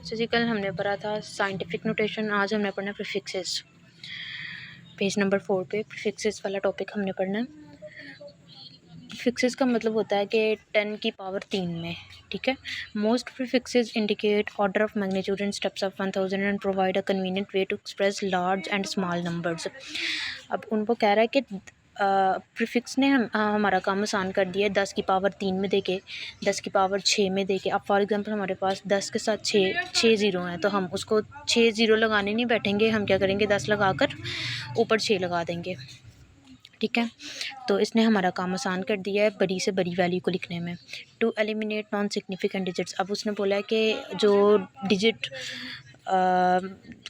बच्चे जी, कल हमने पढ़ा था साइंटिफिक नोटेशन। आज हमने पढ़ना प्रीफिक्सेस। पेज नंबर 4 पे प्रीफिक्सेस वाला टॉपिक हमने पढ़ना है। प्रीफिक्सेस का मतलब होता है कि 10 की पावर 3 में, ठीक है। Most prefixes indicate order of magnitude in steps of 1000 and provide a convenient way to express large and small numbers. अब उनको कह रहा है कि प्रीफिक्स ने हमारा काम आसान कर दिया है 10 की पावर 3 में देके, 10 की पावर 6 में देके। अब फॉर एग्जांपल हमारे पास 10 के साथ 6 ज़ीरो हैं, तो हम उसको 6 ज़ीरो लगाने नहीं बैठेंगे। हम क्या करेंगे, 10 लगाकर ऊपर 6 लगा देंगे, ठीक है। तो इसने हमारा काम आसान कर दिया है बड़ी से बड़ी वैल्यू को लिखने में। To eliminate non significant digits, अब उसने बोला है कि जो डिजिट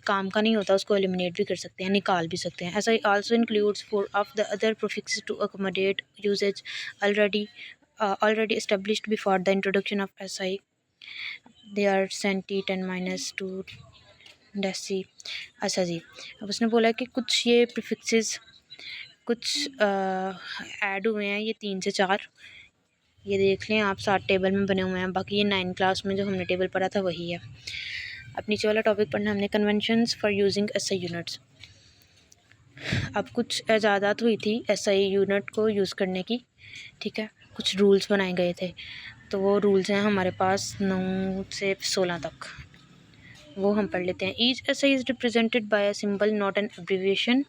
काम का नहीं होता उसको एलिमिनेट भी कर सकते हैं, निकाल भी सकते हैं। ऐसा ही also includes four of the other prefixes to accommodate usages already established before the introduction of SI. They are centi 10-2 deci. अच्छा जी, अब उसने बोला कि कुछ ये प्रीफिक्सेस कुछ ऐड हुए हैं, ये 3 से 4, ये देख लें आप, 7 टेबल में बने हुए हैं। बाकी ये 9 क्लास में जो हमने टेबल पढ़ा था वही है। अब नीचे वाला टॉपिक पढ़ना हमने conventions for using SI units. अब कुछ इजाज़त हुई थी SI यूनिट को यूज़ करने की, ठीक है। कुछ रूल्स बनाए गए थे, तो वो रूल्स हैं हमारे पास 9 से 16 तक, वो हम पढ़ लेते हैं। Each SI is represented by a symbol not an abbreviation.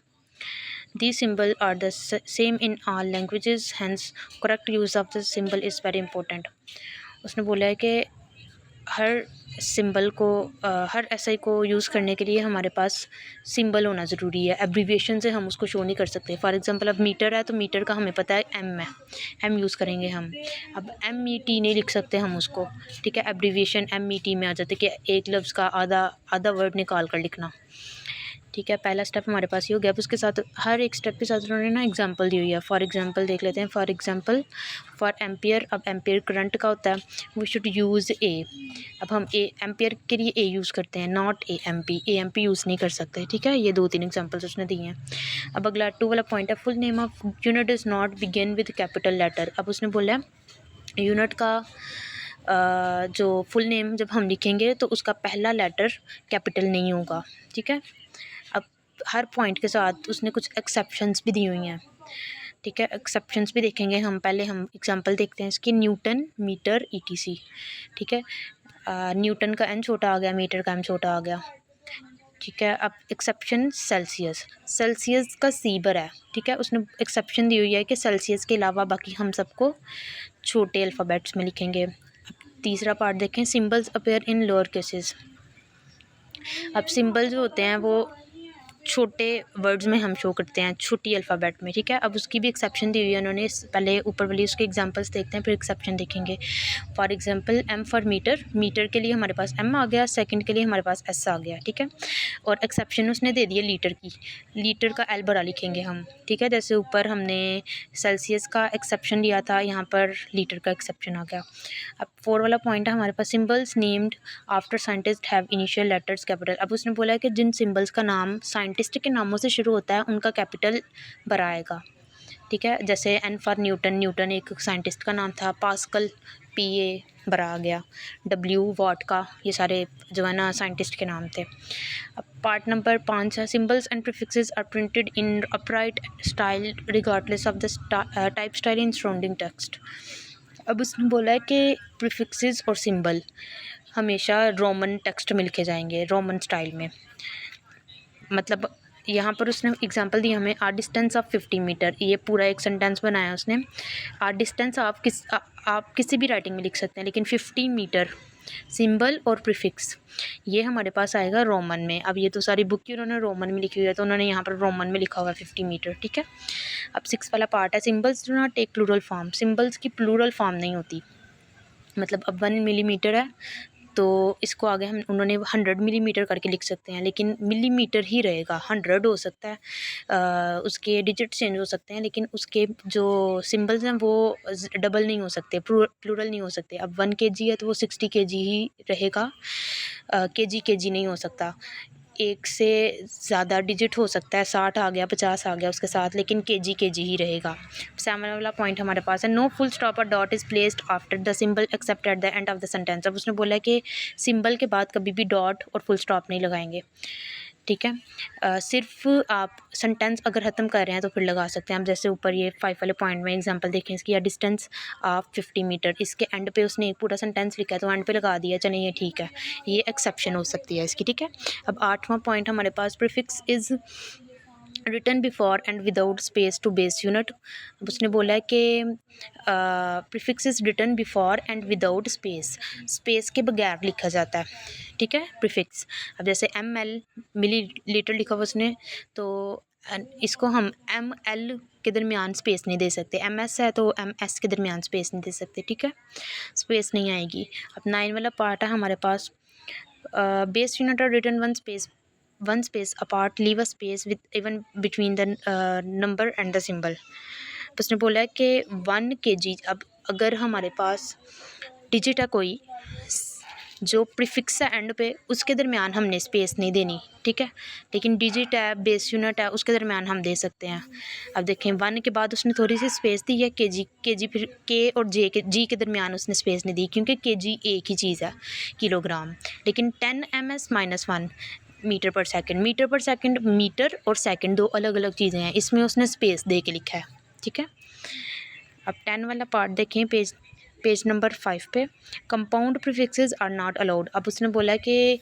These symbols are the same in all languages, hence correct use of the symbol is very important. उसने बोला है कि हर सिंबल को हर SI को यूज़ करने के लिए हमारे पास सिंबल होना ज़रूरी है। एब्रीविएशन से हम उसको शो नहीं कर सकते। फॉर एग्जांपल अब मीटर है, तो मीटर का हमें पता है M है, M यूज़ करेंगे हम। अब MET नहीं लिख सकते हम उसको, ठीक है। एब्रीविएशन MET में आ जाते कि एक लफ्ज़ का आधा वर्ड निकाल कर लिखना, ठीक है। पहला स्टेप हमारे पास ये हो गया। अब उसके साथ हर एक स्टेप के साथ उन्होंने ना एग्जांपल दी हुई है। फॉर एग्जांपल देख लेते हैं। फॉर एग्जांपल फॉर एम्पियर, अब एम्पियर करंट का होता है, वी शुड यूज़ ए। अब हम एम्पियर के लिए ए यूज़ करते हैं, नॉट AMP यूज़ नहीं कर सकते, ठीक है। ये 2-3 एग्जांपल्स उसने दिए हैं। अब अगला 2 वाला पॉइंट है, full name of unit does not begin with capital letter. अब उसने बोला है यूनिट का जो फुल नेम जब हम लिखेंगे तो उसका पहला लेटर कैपिटल नहीं होगा, ठीक है। अब हर पॉइंट के साथ उसने कुछ एक्सेप्शंस भी दी हुई हैं, ठीक है। एक्सेप्शंस भी देखेंगे हम। पहले हम एग्जांपल देखते हैं इसकी। न्यूटन, मीटर, ETC, ठीक है। न्यूटन का N छोटा आ गया, मीटर का M छोटा आ गया, ठीक है। अब एक्सेप्शन सेल्सियस, सेल्सियस का C बड़ा है, ठीक है। उसने एक्सेप्शन दी हुई है कि सेल्सियस के अलावा बाकी हम सबको छोटे अल्फ़ाबेट्स में लिखेंगे। अब तीसरा पार्ट देखें, symbols appear in lower cases. अब सिंबल जो होते हैं वो छोटे वर्ड्स में हम शो करते हैं, छोटी अल्फ़ाबेट में, ठीक है। अब उसकी भी एक्सेप्शन दी हुई है उन्होंने। पहले ऊपर वाली उसके एग्जांपल्स देखते हैं, फिर एक्सेप्शन देखेंगे। For example M for metre, metre के लिए हमारे पास M आ गया, सेकंड के लिए हमारे पास S आ गया, ठीक है। और एक्सेप्शन उसने दे दिया लीटर की, लीटर का L बड़ा लिखेंगे हम, ठीक है। जैसे ऊपर हमने सेल्सियस का एक्सेप्शन लिया था, यहाँ पर लीटर का एक्सेप्शन आ गया। अब 4 वाला पॉइंट है हमारे पास, symbols named after scientist have initial letters capital. अब उसने बोला है कि जिन सिंबल्स का नाम साइंटिस्ट के नामों से शुरू होता है उनका कैपिटल बड़ा आएगा, ठीक है। जैसे N फॉर न्यूटन, न्यूटन एक साइंटिस्ट का नाम था। पास्कल, PA बड़ा आ गया। W वॉट का, ये सारे जो है ना साइंटिस्ट के नाम थे। अब पार्ट नंबर 5 है, symbols and prefixes are printed in upright style regardless of the type style in surrounding text. अब उसने बोला है कि प्रीफिक्सेस और सिंबल हमेशा रोमन टेक्स्ट में लिखे जाएंगे, रोमन स्टाइल में। मतलब यहाँ पर उसने एग्जांपल दी हमें, आर डिस्टेंस ऑफ 50 मीटर, ये पूरा एक सेंटेंस बनाया उसने। आर डिस्टेंस आप किसी भी राइटिंग में लिख सकते हैं, लेकिन 50 मीटर सिंबल और प्रीफिक्स ये हमारे पास आएगा रोमन में। अब ये तो सारी बुक ही उन्होंने रोमन में लिखी हुई है, तो उन्होंने यहाँ पर रोमन में लिखा हुआ है 50 मीटर, ठीक है। अब 6 वाला पार्ट है, symbols do not take plural form. Symbols की प्लूरल फॉर्म नहीं होती। मतलब अब 1 मिलीमीटर है, तो इसको आगे हम उन्होंने 100 मिलीमीटर करके लिख सकते हैं, लेकिन मिलीमीटर ही रहेगा। 100 हो सकता है, उसके डिजिट चेंज हो सकते हैं, लेकिन उसके जो सिंबल्स हैं वो डबल नहीं हो सकते, प्लूरल नहीं हो सकते। अब 1 kg है तो वो 60 kg ही रहेगा, kg नहीं हो सकता। एक से ज़्यादा डिजिट हो सकता है, 60 आ गया, 50 आ गया उसके साथ, लेकिन केजी ही रहेगा। 7 वाला पॉइंट हमारे पास है, नो फुल स्टॉप और dot is placed after the symbol accept at the end of the sentence. अब उसने बोला है कि सिंबल के बाद कभी भी डॉट और फुल स्टॉप नहीं लगाएंगे, ठीक है। सिर्फ आप सेंटेंस अगर ख़त्म कर रहे हैं तो फिर लगा सकते हैं। हम जैसे ऊपर ये 5 वाले पॉइंट में एग्जांपल देखें इसकी, या डिस्टेंस ऑफ 50 मीटर, इसके एंड पे उसने एक पूरा सेंटेंस लिखा है तो एंड पे लगा दिया, चलिए ये ठीक है, ये एक्सेप्शन हो सकती है इसकी, ठीक है। अब 8वां पॉइंट हमारे पास, prefix is written before and without space to base unit. अब उसने बोला है कि prefix is written before and without space के बगैर लिखा जाता है, ठीक है, प्रीफिक्स। अब जैसे ml मिली लीटर लिखा हुआ उसने, तो इसको हम ml के दरमियान स्पेस नहीं दे सकते, ms है तो ms के दरमियान स्पेस नहीं दे सकते, ठीक है, स्पेस नहीं आएगी। अब 9 वाला पार्ट है हमारे पास, base unit are written one space apart, leave a space with even between the number and the symbol। तो उसने बोला है कि 1 kg, अब अगर हमारे पास डिजिट है कोई जो प्रीफिक्स है एंड पे, उसके दरमियान हमने स्पेस नहीं देनी, ठीक है, लेकिन डिजिट है, बेस यूनिट है, उसके दरमियान हम दे सकते हैं। अब देखें 1 के बाद उसने थोड़ी सी स्पेस दी है, केजी फिर के और जी के दरमियान उसने स्पेस नहीं दी, क्योंकि केजी एक ही चीज़ है, किलोग्राम। लेकिन 10 ms-1 मीटर पर सेकंड, मीटर और सेकंड दो अलग अलग चीज़ें हैं, इसमें उसने स्पेस दे के लिखा है, ठीक है। अब 10 वाला पार्ट देखें, पेज नंबर 5 पे, compound prefixes are not allowed. अब उसने बोला है कि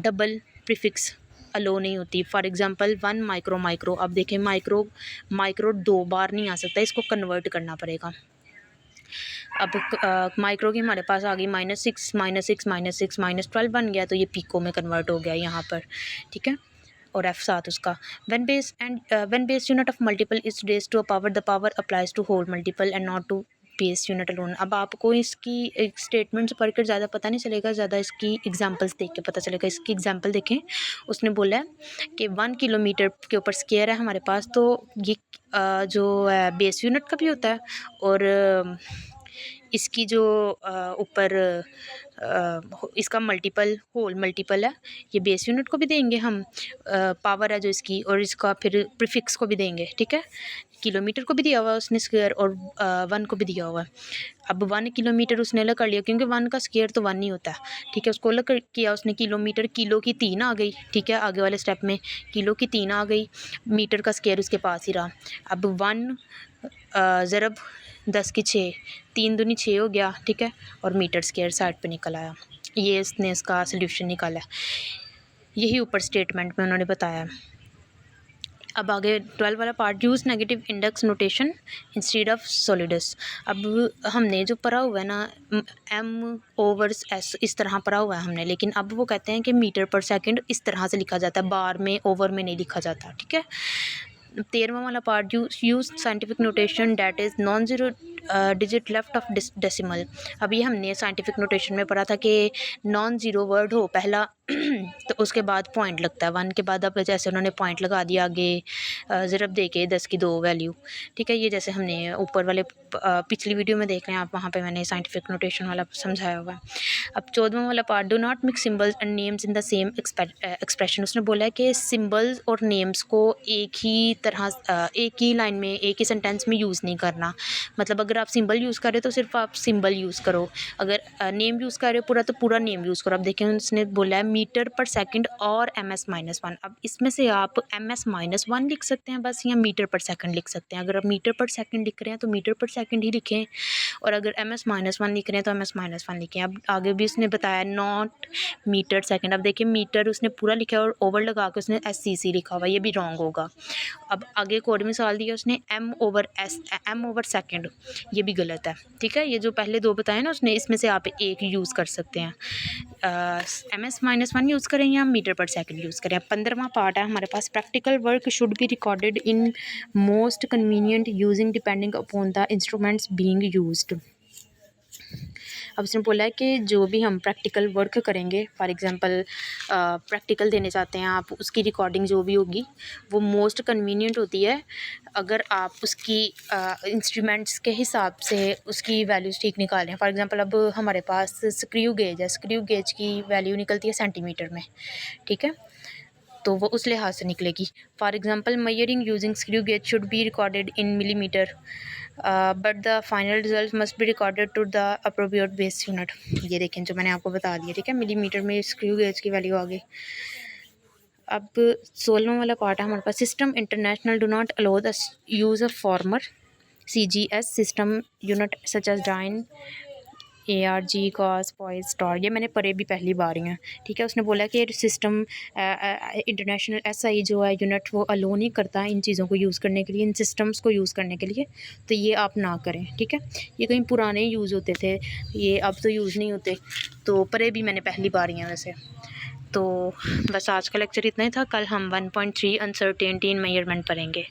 डबल प्रीफिक्स अलो नहीं होती। फॉर एग्जांपल 1 माइक्रो, अब देखें माइक्रो 2 बार नहीं आ सकता, इसको कन्वर्ट करना पड़ेगा। अब माइक्रो की हमारे पास आ गई -6 -12 बन गया, तो ये पीको में कन्वर्ट हो गया यहाँ पर, ठीक है, और f साथ उसका। When base unit of multiple is raised to a power, the power applies to whole multiple and not to base unit alone. अब आपको इसकी एक स्टेटमेंट से पढ़कर ज़्यादा पता नहीं चलेगा, ज़्यादा इसकी एग्जांपल्स देख के पता चलेगा। इसकी एग्जांपल देखें, उसने बोला है कि 1 किलोमीटर के ऊपर स्क्वायर है हमारे पास, तो ये जो बेस यूनिट का भी होता है, और इसकी जो ऊपर इसका मल्टीपल, होल मल्टीपल है, ये बेस यूनिट को भी देंगे हम, पावर है जो इसकी, और इसका फिर प्रीफिक्स को भी देंगे, ठीक है। किलोमीटर को भी दिया हुआ है उसने स्क्वायर, और 1 को भी दिया हुआ है। अब 1 किलोमीटर उसने अलग कर लिया, क्योंकि 1 का स्क्वायर तो 1 ही होता है, ठीक है, उसको अलग किया उसने। किलोमीटर, किलो की 3 आ गई, ठीक है, आगे वाले स्टेप में किलो की 3 आ गई, मीटर का स्क्वायर उसके पास ही रहा। अब 1 ज़रब 10 की 6, 3 दूनी 6 हो गया, ठीक है, और मीटर स्क्वायर साइड पे निकल आया। ये इसने इसका सोल्यूशन निकाला, यही ऊपर स्टेटमेंट में उन्होंने बताया। अब आगे 12 वाला part, use negative index notation instead of solids. अब हमने जो पढ़ा हुआ है ना, m/s इस तरह पढ़ा हुआ है हमने, लेकिन अब वो कहते हैं कि मीटर पर सेकंड इस तरह से लिखा जाता है, बार में, ओवर में नहीं लिखा जाता, ठीक है। 13वां वाला part, use scientific notation that is non zero digit left of decimal. अब ये हमने साइंटिफिक नोटेशन में पढ़ा था कि नॉन ज़ीरो वर्ड हो पहला तो उसके बाद पॉइंट लगता है, 1 के बाद अब जैसे उन्होंने पॉइंट लगा दिया आगे, ज़रब दे के 10 की 2 वैल्यू, ठीक है। ये जैसे हमने ऊपर वाले पिछली वीडियो में देख रहे हैं आप, वहाँ पे मैंने साइंटिफिक नोटेशन वाला समझाया हुआ है। अब 14वां वाला part, do not mix symbols and names in the same expression. उसने बोला है कि सिम्बल्स और नेम्स को एक ही लाइन में, एक ही सेंटेंस में यूज़ नहीं करना। मतलब अगर आप सिंबल यूज़ कर रहे हो तो सिर्फ आप सिंबल यूज़ करो, अगर नेम यूज़ कर रहे हो पूरा तो पूरा नेम यूज़ करो। अब देखें उसने बोला है मीटर पर सेकंड और ms-1। अब इसमें से आप ms-1 लिख सकते हैं बस, या मीटर पर सेकंड लिख सकते हैं। अगर आप मीटर पर सेकंड लिख रहे हैं तो मीटर पर सेकंड ही लिखें, और अगर ms-1 लिख रहे हैं तो ms-1 लिखें। अब आगे भी उसने बताया नॉट मीटर सेकंड। अब देखिए मीटर उसने पूरा लिखा है और ओवर लगा के उसने SCC लिखा हुआ, ये भी रॉन्ग होगा। अब आगे एक और मिसाल दी है उसने m/सेकंड, ये भी गलत है, ठीक है। ये जो पहले 2 बताए ना उसने, इसमें से आप एक यूज़ कर सकते हैं, ms-1 यूज़ करें या मीटर पर सेकंड यूज़ करें। 15वां पार्ट है हमारे पास, practical work should be recorded in most convenient using depending upon the instruments being used. अब इसने बोला है कि जो भी हम प्रैक्टिकल वर्क करेंगे, फॉर एग्जांपल प्रैक्टिकल देने चाहते हैं आप, उसकी रिकॉर्डिंग जो भी होगी वो मोस्ट कन्वीनियंट होती है अगर आप उसकी इंस्ट्रूमेंट्स के हिसाब से उसकी वैल्यूज़ ठीक निकालें। फॉर एग्जांपल अब हमारे पास स्क्रू गेज है, स्क्रू गेज की वैल्यू निकलती है सेंटीमीटर में, ठीक है, तो वो उस लिहाज से निकलेगी। For example measuring using screw gauge should be recorded in millimetre but the final result must be recorded to the appropriate base unit. ये देखें जो मैंने आपको बता दिया, ठीक है, मिलीमीटर में स्क्रू गेज की वैल्यू आ गई। अब 16वां वाला पार्ट है हमारे पास, system international do not allow the use of former CGS system unit such as dyne ARG gauss poise star. ये मैंने पढ़े भी पहली बार ही हैं, ठीक है। उसने बोला कि सिस्टम इंटरनेशनल SI जो है यूनिट वो अलो नहीं करता इन चीज़ों को यूज़ करने के लिए, इन सिस्टम्स को यूज़ करने के लिए, तो ये आप ना करें, ठीक है। ये कहीं पुराने यूज़ होते थे, ये अब तो यूज़ नहीं होते, तो पढ़े भी मैंने पहली बार ही हैं वैसे। तो बस आज का लेक्चर इतना ही था। कल हम 1.3 अनसर्टेनिटी इन मेजरमेंट पढ़ेंगे।